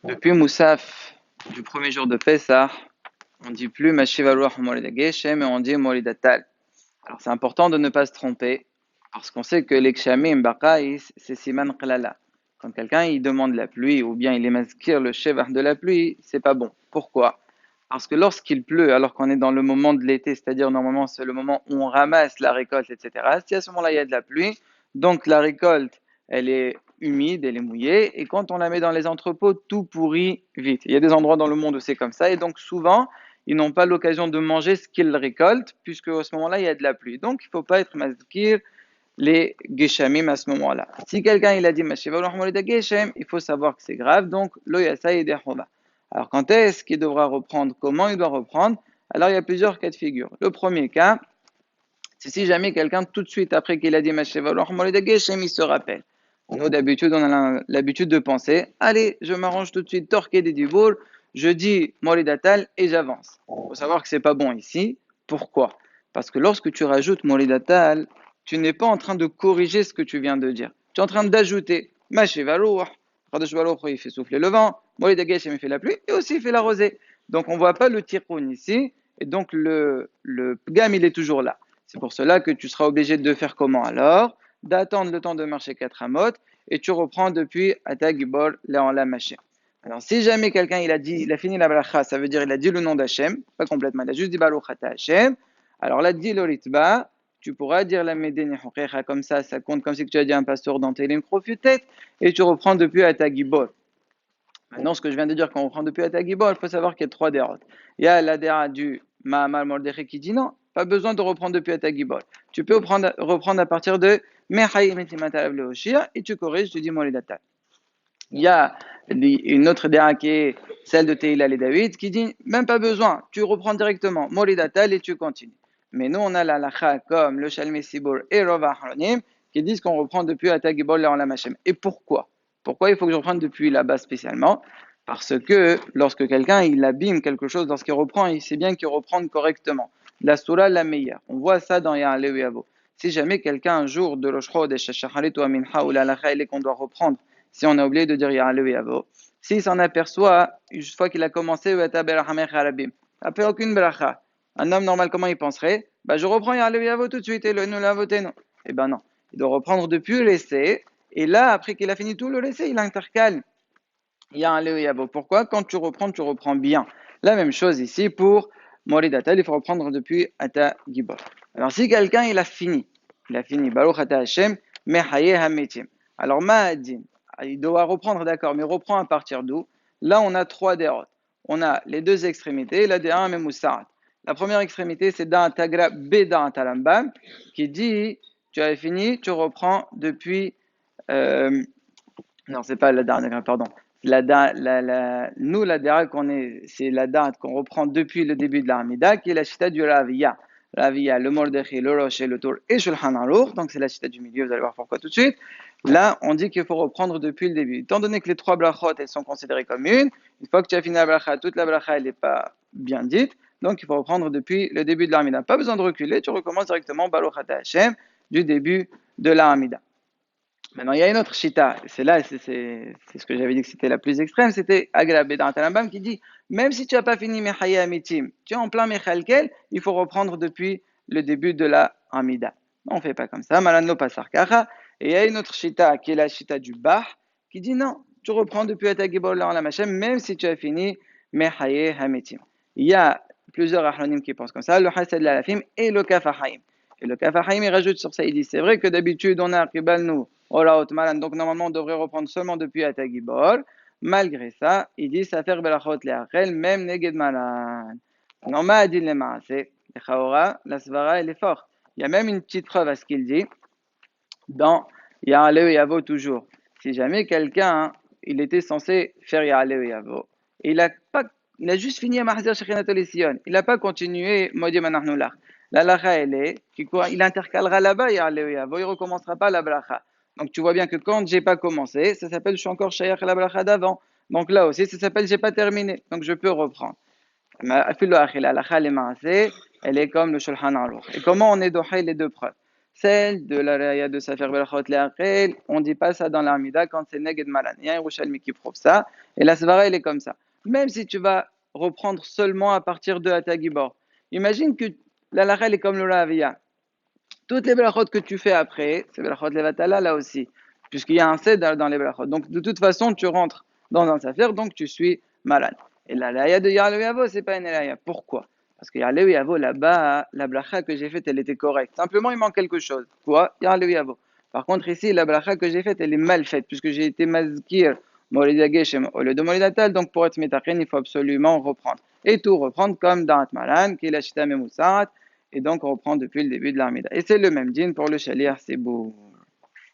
Depuis Moussaf du premier jour de Pessah, on dit plus Mashivalouach Molida Geshem, mais on dit Molida Tal. Alors c'est important de ne pas se tromper, parce qu'on sait que l'Ekshamim Baqais, c'est Siman Qlala. Quand quelqu'un il demande la pluie, ou bien il est maskir le Shevach de la pluie, c'est pas bon. Pourquoi? Parce que lorsqu'il pleut, alors qu'on est dans le moment de l'été, c'est-à-dire normalement c'est le moment où on ramasse la récolte, etc., si à ce moment-là il y a de la pluie, donc la récolte, elle est humide, elle est mouillée, et quand on la met dans les entrepôts, tout pourrit vite. Il y a des endroits dans le monde où c'est comme ça, et donc souvent, ils n'ont pas l'occasion de manger ce qu'ils récoltent, puisque à ce moment-là, il y a de la pluie. Donc, il ne faut pas être mazkir les geshamim à ce moment-là. Si quelqu'un il a dit geshem, il faut savoir que c'est grave, donc lo yasai dehova. Alors, quand est-ce qu'il devra reprendre? Comment il doit reprendre? Alors, il y a plusieurs cas de figure. Le premier cas, c'est si jamais quelqu'un, tout de suite après qu'il a dit geshem, il se rappelle. Nous, d'habitude, on a l'habitude de penser, allez, je m'arrange tout de suite, torquer des diboul, je dis molidatal et j'avance. Il faut savoir que c'est pas bon ici. Pourquoi? Parce que lorsque tu rajoutes molidatal, tu n'es pas en train de corriger ce que tu viens de dire. Tu es en train d'ajouter mashivalouh, il fait souffler le vent, molidagesh, il fait la pluie et aussi il fait la rosée. Donc on ne voit pas le tiroun ici, et donc le pgam il est toujours là. C'est pour cela que tu seras obligé de faire comment alors? D'attendre le temps de marcher 4 amot et tu reprends depuis Atagibor là en la mâché. Alors si jamais quelqu'un il a fini la bracha, ça veut dire il a dit le nom d'Hachem, pas complètement, il a juste dit Baruch Ata Hachem. Alors là dit l'oritba, tu pourras dire la Medeni Hokecha comme ça compte comme si tu as dit un pasteur dans Télim Profutet et tu reprends depuis Atagibor. Maintenant, ce que je viens de dire, quand on reprend depuis Atagibor, il faut savoir qu'il y a 3 dérotes. Il y a la déra du Mahamar Mordechai qui dit non, pas besoin de reprendre depuis Atagibor. Tu peux reprendre à partir de Mechayim Etimatalav Leoshia et tu corriges, tu dis Molidatal. Il y a une autre déra qui est celle de Teila et David qui dit même pas besoin, tu reprends directement Molidatal et tu continues. Mais nous, on a la lacha comme le Shalmei Sibur et Rova Hronim qui disent qu'on reprend depuis Atagibor là en la Machem. Et pourquoi? Pourquoi il faut que je reprenne depuis là-bas spécialement? Parce que lorsque quelqu'un il abîme quelque chose, lorsqu'il reprend, il sait bien qu'il reprend correctement. La surah la meilleure. On voit ça dans Ya'aleh Yavo. Si jamais quelqu'un un jour de Rosh Chodesh, Shacharit ou Amincha ou la lacha elle est qu'on doit reprendre, si on a oublié de dire Ya'aleh Yavo, s'il s'en aperçoit, une fois qu'il a commencé, il n'a fait aucune bracha. Un homme normal, comment il penserait? Bah, je reprends Ya'aleh Yavo tout de suite et le nous l'a voté, non. Eh ben non. Il doit reprendre depuis le laisser. Et là, après qu'il a fini tout le laisser, il intercale. Il y a un Yabo. Pourquoi? Quand tu reprends bien. La même chose ici pour Moridatal, il faut reprendre depuis Ata Gibor. Alors si quelqu'un il a fini, Baruch Ata Hashem, Mehaye Hametim. Alors Ma'adin, il doit reprendre d'accord, mais reprend à partir d'où? Là on a 3 dérotes. On a les 2 extrémités, la D1 et Moussarat. La première extrémité c'est dans Tagra B dans Talambam, qui dit, tu as fini, tu reprends depuis... non, c'est pas la dernière, pardon. Nous, la dernière c'est la date qu'on reprend depuis le début de l'Armida, qui est la chita du Ravia. Ravia, le Mordechai, le Rosh, le Tour et Shulchan Aruch. Donc, c'est la chita du milieu, vous allez voir pourquoi tout de suite. Là, on dit qu'il faut reprendre depuis le début. Étant donné que les 3 brachot, elles sont considérées comme une fois que tu as fini la bracha, toute la bracha, elle n'est pas bien dite. Donc, il faut reprendre depuis le début de l'Armida. Pas besoin de reculer, tu recommences directement Baruch Ata Hashem du début de l'Armida. Maintenant, il y a une autre chita, c'est là, c'est ce que j'avais dit que c'était la plus extrême, c'était Agrabé dans Talambam qui dit, même si tu n'as pas fini Mechaye Amitim, tu es en plein Mechalkel, il faut reprendre depuis le début de la Amida. On ne fait pas comme ça, Malano Pasar Kacha. Et il y a une autre chita qui est la chita du Bah, qui dit non, tu reprends depuis Atagibol en la Machem, même si tu as fini Mechaye Amitim. Il y a plusieurs Ahronim qui pensent comme ça, le Hased Lalafim et le Kafahaim. Et le Kafahaim, il rajoute sur ça, il dit, c'est vrai que d'habitude, on a Kibalnu, donc normalement on devrait reprendre seulement depuis Atagibor. Malgré ça, il dit ça fait belachot leachel, même neged malan. Non, ma dit le maase, la svara elle est forte. Il y a même une petite preuve à ce qu'il dit dans Ya'aleh Yavo toujours. Si jamais quelqu'un, il était censé faire Ya'aleh Yavo, et il a juste fini à Mahzir Shekhinat Sion, il n'a pas continué Modim Anachnullah. La lacha elle est, il intercalera là-bas Ya'aleh Yavo, il ne recommencera pas la bracha. Donc tu vois bien que quand j'ai pas commencé, ça s'appelle je suis encore shayach la bracha d'avant. Donc là aussi, ça s'appelle j'ai pas terminé. Donc je peux reprendre. La lacha elle est comme le Shulchan Aruch. Et comment on est dohé les 2 preuves? Celle de la raya de Safer Berachot Le'achel, on dit pas ça dans l'Armida quand c'est Neged Malan. Il y a un Yerushalmi qui prouve ça, et la Svara, elle est comme ça. Même si tu vas reprendre seulement à partir de Atagibor, imagine que la Lachel est comme le Ravia. Toutes les brachot que tu fais après, c'est brachot levatala là aussi, puisqu'il y a un cèdre dans les brachot. Donc de toute façon, tu rentres dans un saphir, donc tu suis malade. Et la laïa de Yarleu Yavo, c'est pas une laïa. Pourquoi? Parce que Yarleu Yavo, là-bas, la bracha que j'ai faite, elle était correcte. Simplement, il manque quelque chose. Quoi? Yarleu Yavo. Par contre, ici, la bracha que j'ai faite, elle est mal faite, puisque j'ai été mazkir Morida Geshem au lieu de Morida Tal, donc pour être métachin, il faut absolument reprendre. Et tout reprendre comme dans Malan, qui est la Shita Memoussat, et donc on reprend depuis le début de l'Armida. Et c'est le même din pour le Shaliach, c'est beau.